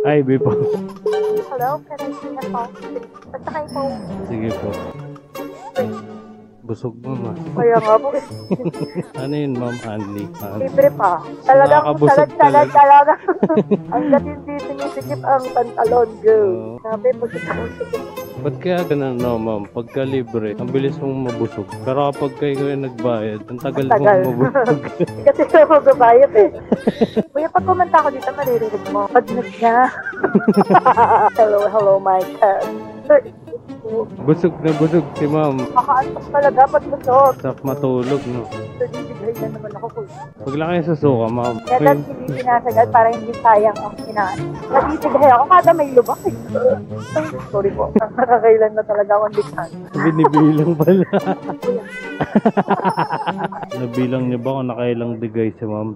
Ivy po. Hello, can I see a phone? Pasakay po. Sige po. Busog ma'am. Kaya nga po. Ano yun ma'am? Hanli. Libre pa. Talagang Nakakabusog salad talaga. Ang gating di sinisikip ang pantalon, girl. Sabi, busog ako sikip. Ba't kaya ganun no ma'am? Pagka libre, ang bilis mong mabusog. Pero kapag kayo nagbayad, ang tagal mong mabusog. Kasi siya magbabayad eh. Kuya, pag kumanta ako dito, maririnig mo. Pagnas niya. Hello, my cat. Sir, Busog na busog si ma'am. makaantok talaga pag busog. Sak matulog no. So, bibigay na naman ako po. Pag lang kayo susuka ma'am. Kaya tapos hindi sinasagad para hindi sayang ang kinain. Natitigay ako kada may lubak eh. Sorry po. Nakakailan na talaga akong likhan. Binibilang pala. Nabilang niyo ba kung nakailang digay si ma'am?